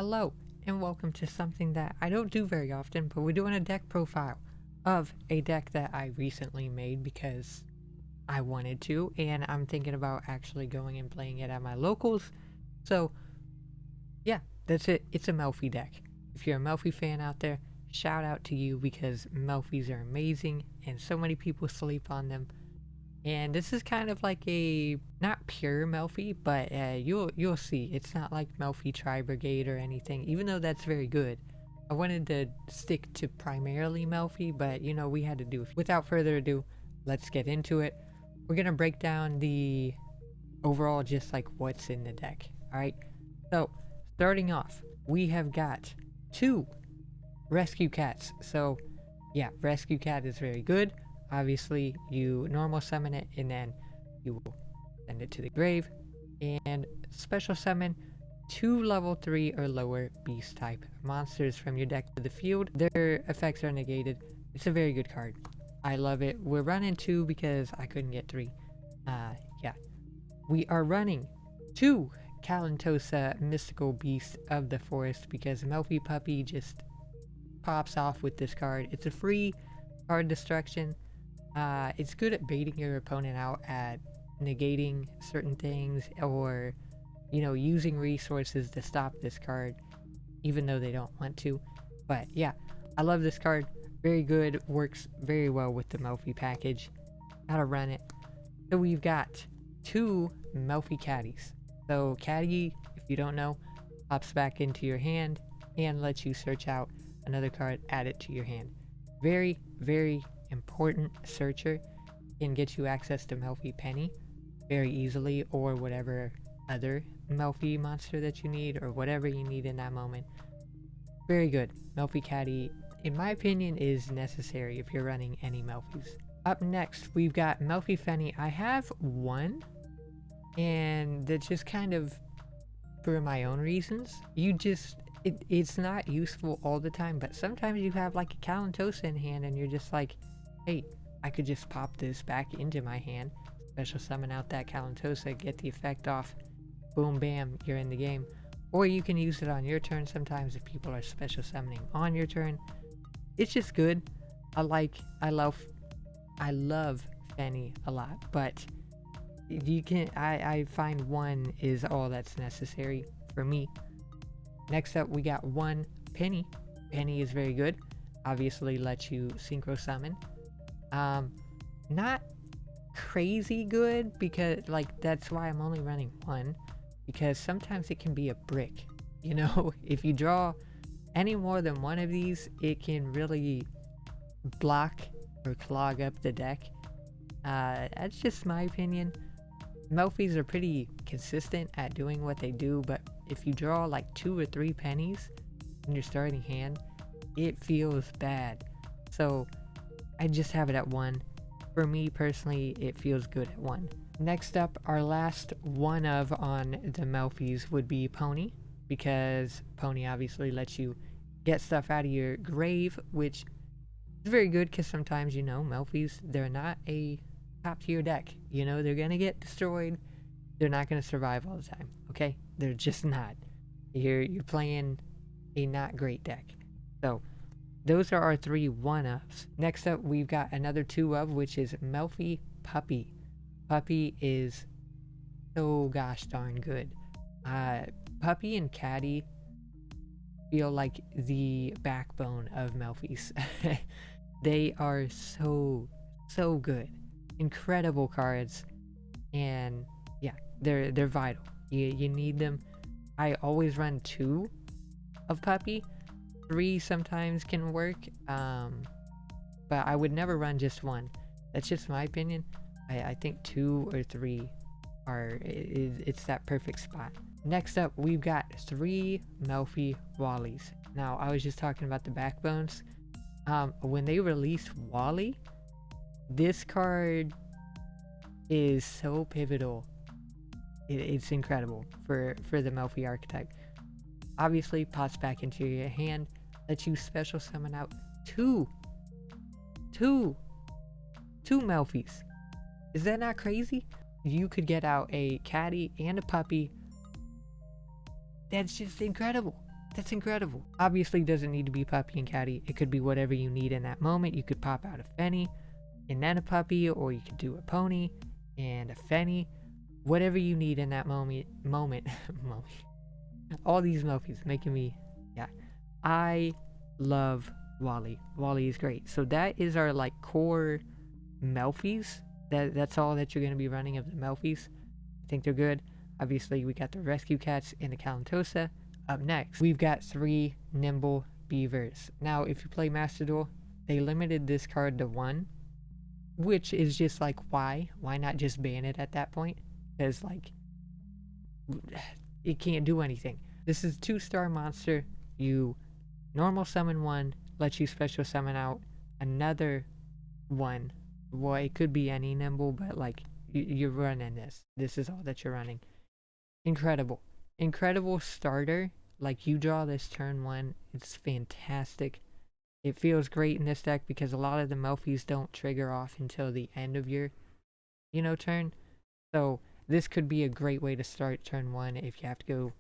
Hello, and welcome to something that I don't do very often, but we're doing a deck profile of a deck that I recently made because I wanted to, and I'm thinking about actually going and playing it at my locals. So, yeah, that's it. It's a Melffy deck. If you're a Melffy fan out there, shout out to you because Melffys are amazing, and so many people sleep on them. And this is kind of like a not pure Melffy, but you'll see. It's not like Melffy Tri Brigade or anything, even though that's very good. I wanted to stick to primarily Melffy, but you know we had to do it. Without further ado, let's get into it. We're gonna break down the overall, just like what's in the deck. All right. So starting off, we have got 2 rescue cats. So yeah, rescue cat is very good. Obviously, you normal summon it and then you will send it to the grave. And special summon 2 level 3 or lower beast type monsters from your deck to the field. Their effects are negated. It's a very good card. I love it. We're running 2 because I couldn't get 3. Yeah. We are running 2 Kalantosa Mystical Beast of the Forest because Melffy Puppy just pops off with this card. It's a free card destruction. It's good at baiting your opponent out at negating certain things or, you know, using resources to stop this card, even though they don't want to. But yeah, I love this card. Very good. Works very well with the Melffy package. Gotta run it. So we've got 2 Melffy Caddies. So Caddy, if you don't know, pops back into your hand and lets you search out another card, add it to your hand. Very, very important searcher. Can get you access to Melffy Penny very easily, or whatever other Melffy monster that you need, or whatever you need in that moment. Very good. Melffy Caddy, in my opinion, is necessary if you're running any Melffys. Up next, we've got Melffy Penny. I have one, and that's just kind of for my own reasons. It's not useful all the time, but sometimes you have like a Kalantosa in hand and you're just like, hey, I could just pop this back into my hand, special summon out that Kalantosa, get the effect off, boom bam, you're in the game. Or you can use it on your turn sometimes if people are special summoning on your turn. It's just good. I love Fanny a lot, but I find one is all that's necessary for me. Next up, we got 1 Penny. Penny is very good. Obviously lets you synchro summon. Not crazy good because that's why I'm only running 1, because sometimes it can be a brick. You know, if you draw any more than 1 of these, it can really block or clog up the deck. That's just my opinion. Melffys are pretty consistent at doing what they do, but if you draw like 2 or 3 pennies in your starting hand, it feels bad. So I just have it at 1. For me personally, it feels good at 1. Next up, our last one of on the Melffys would be Pony, because Pony obviously lets you get stuff out of your grave, which is very good because sometimes, you know, Melffys, they're not a top tier deck. You know, they're gonna get destroyed. They're not gonna survive all the time. Okay, they're just not. You're playing a not great deck. So those are our 3 1-ups. Next up, we've got another 2-of, which is Melffy Puppy. Puppy is so gosh darn good. Puppy and Caddy feel like the backbone of Melffys. They are so good. Incredible cards, and yeah, they're vital. You need them. I always run 2 of Puppy. 3 sometimes can work, but I would never run just 1. That's just my opinion. I think 2 or 3 it's that perfect spot. Next up, we've got 3 Melffy Wallies. Now, I was just talking about the backbones. When they released Wally, this card is so pivotal. It's incredible for the Melffy archetype. Obviously, pops back into your hand, lets you special summon out 2 Melffys. Is that not crazy? You could get out a Caddy and a Puppy. That's just incredible. That's incredible. Obviously, it doesn't need to be puppy and catty. It could be whatever you need in that moment. You could pop out a Fenny and then a puppy, or you could do a pony and a Fenny. Whatever you need in that moment. All these Melffys making me, yeah. I love Wally. Wally is great. So that is our like core Melffys. That's all that you're going to be running of the Melffys. I think they're good. Obviously, we got the Rescue Cats and the Calantosa. Up next, we've got 3 Nimble Beavers. Now, if you play Master Duel, they limited this card to 1, which is just like, why? Why not just ban it at that point? Because, like, it can't do anything. This is a 2-star monster. You normal summon 1, lets you special summon out another 1. Well, it could be any Nimble, but, like, you're running this. This is all that you're running. Incredible. Incredible starter. Like, you draw this turn 1, it's fantastic. It feels great in this deck because a lot of the Melffys don't trigger off until the end of your, turn. So this could be a great way to start turn 1 if you have to go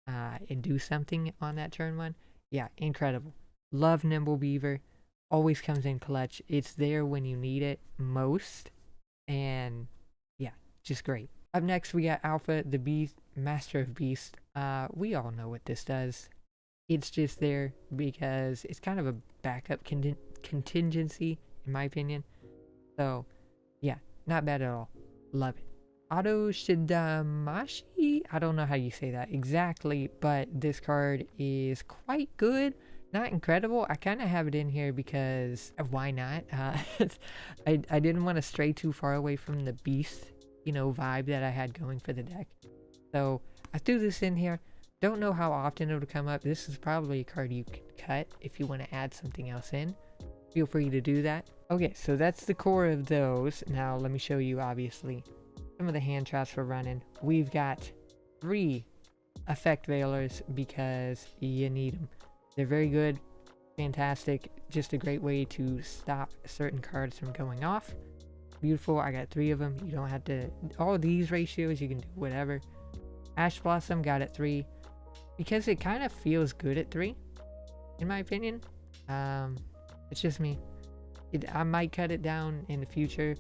and do something on that turn 1. Yeah, incredible. Love Nimble Beaver. Always comes in clutch. It's there when you need it most. And yeah, just great. Up next, we got Alpha, the Beast, Master of Beast. We all know what this does. It's just there because it's kind of a backup contingency, in my opinion. So, yeah, not bad at all. Love it. Auto Shidamashi? I don't know how you say that exactly, but this card is quite good. Not incredible. I kind of have it in here because why not? I didn't want to stray too far away from the Beast, vibe that I had going for the deck. So I threw this in here. Don't know how often it'll come up. This is probably a card you could cut if you want to add something else in. Feel free to do that. Okay, so that's the core of those. Now let me show you, obviously, some of the hand traps we're running. We've got 3 Effect Veilers because you need them. They're very good, fantastic, just a great way to stop certain cards from going off. Beautiful. I got 3 of them. You don't have to, all these ratios, you can do whatever. Ash Blossom got at 3 because it kind of feels good at 3, in my opinion. It's just me. I might cut it down in the future.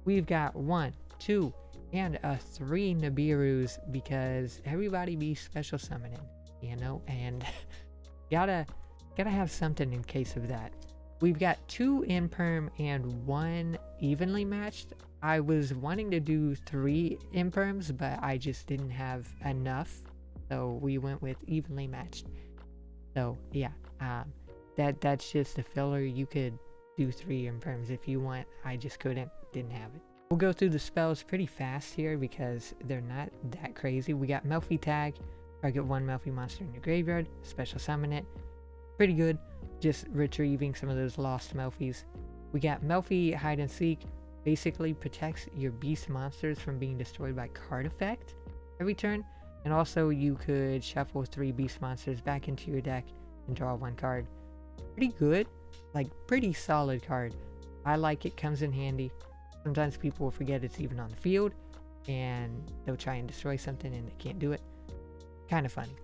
We've got 1, 2, and a 3 Nibirus because everybody be special summoning, and gotta have something in case of that. We've got 2 Imperm and 1 evenly matched. I was wanting to do 3 Imperms, but I just didn't have enough, so we went with evenly matched. So yeah, that's just a filler. You could do 3 Imperms if you want. I just didn't have it. We'll go through the spells pretty fast here because they're not that crazy. We got Melffy Tag. Target 1 Melffy monster in your graveyard. Special summon it. Pretty good. Just retrieving some of those lost Melffys. We got Melffy Hide and Seek. Basically protects your beast monsters from being destroyed by card effect every turn. And also you could shuffle 3 beast monsters back into your deck and draw 1 card. Pretty good. Like, pretty solid card. I like it. Comes in handy. Sometimes people will forget it's even on the field and they'll try and destroy something and they can't do it. Kind of funny.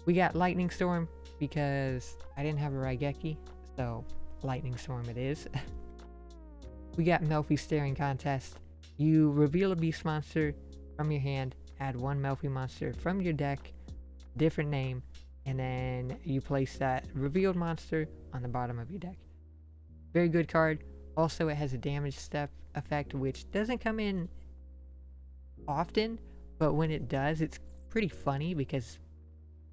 We got Lightning Storm because I didn't have a Raigeki, so Lightning Storm it is. We got Melffy Staring Contest. You reveal a beast monster from your hand, add 1 Melffy monster from your deck, different name, and then you place that revealed monster on the bottom of your deck. Very good card. Also, it has a damage step effect, which doesn't come in often, but when it does, it's pretty funny because,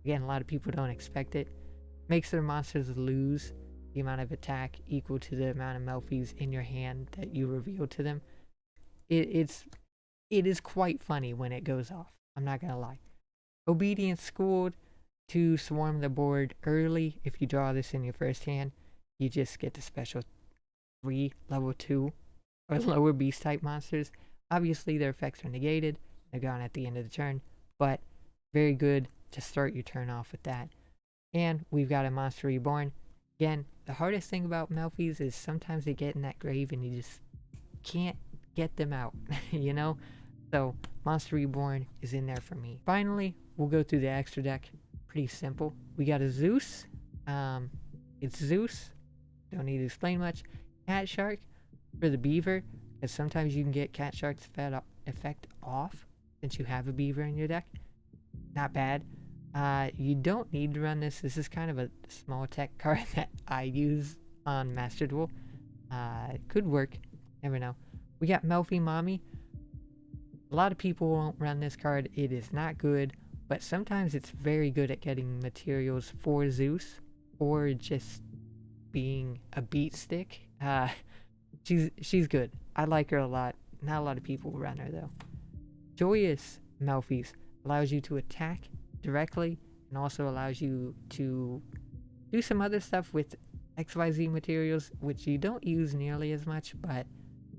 again, a lot of people don't expect it. Makes their monsters lose the amount of attack equal to the amount of Melffys in your hand that you reveal to them. It is quite funny when it goes off. I'm not gonna lie. Obedience Schooled to swarm the board early. If you draw this in your first hand, you just get the special 3 level 2 or lower beast type monsters. Obviously their effects are negated. They're gone at the end of the turn, but very good to start your turn off with that. And we've got a Monster Reborn. Again, the hardest thing about Melffys is sometimes they get in that grave and you just can't get them out, So Monster Reborn is in there for me. Finally, we'll go through the extra deck. pretty simple. We got a Zeus. It's Zeus. Don't need to explain much. Cat Shark for the beaver, because sometimes you can get Cat Shark's effect off since you have a beaver in your deck. Not bad. You don't need to run this. This is kind of a small tech card that I use on Master Duel. It could work. Never know. We got Melffy Mommy. A lot of people won't run this card. It is not good, but sometimes it's very good at getting materials for Zeus or just being a beat stick. She's good. I like her a lot. Not a lot of people run her though. Joyous Melffys allows you to attack directly and also allows you to do some other stuff with XYZ materials, which you don't use nearly as much, but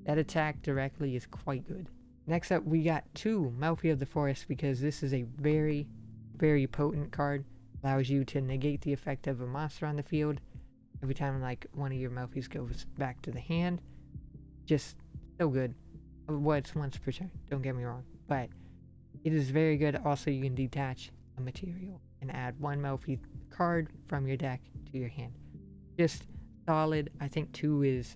that attack directly is quite good. Next up, we got 2 Melffy of the Forest, because this is a very, very potent card. Allows you to negate the effect of a monster on the field every time like one of your Melffys goes back to the hand. Just so good. Well, it's once per turn, don't get me wrong, but it is very good. Also, you can detach a material and add 1 Melffy card from your deck to your hand. Just solid. I think 2 is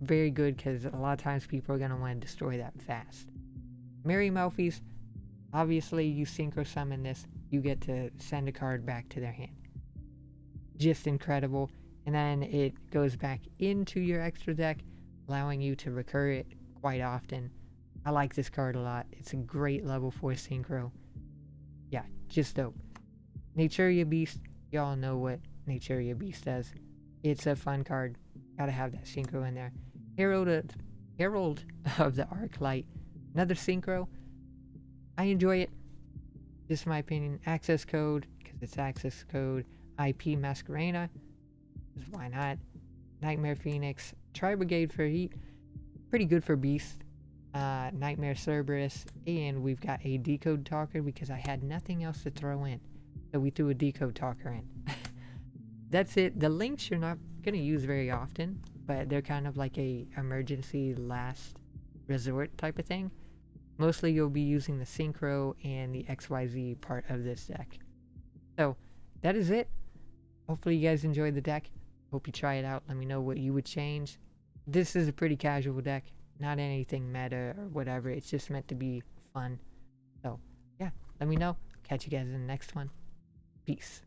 very good because a lot of times people are going to want to destroy that fast. Merry Melffys, obviously you synchro summon this, you get to send a card back to their hand. Just incredible. And then it goes back into your extra deck, allowing you to recur it quite often. I like this card a lot. It's a great level 4 synchro. Yeah, just dope. Naturia Beast, y'all know what Naturia Beast does. It's a fun card. Gotta have that synchro in there. Herald of the Arclight, another synchro. I enjoy it. Just my opinion. Access code, because it's access code. IP Masquerena, because why not? Nightmare Phoenix. Tri Brigade for Heat. Pretty good for Beast. Nightmare Cerberus. And we've got a Decode Talker because I had nothing else to throw in. So we threw a Decode Talker in. That's it. The links you're not going to use very often, but they're kind of like a emergency last resort type of thing. Mostly you'll be using the synchro and the XYZ part of this deck. So that is it. Hopefully you guys enjoyed the deck. Hope you try it out. Let me know what you would change. This is a pretty casual deck. Not anything meta or whatever. It's just meant to be fun. So yeah, let me know. Catch you guys in the next one. Peace.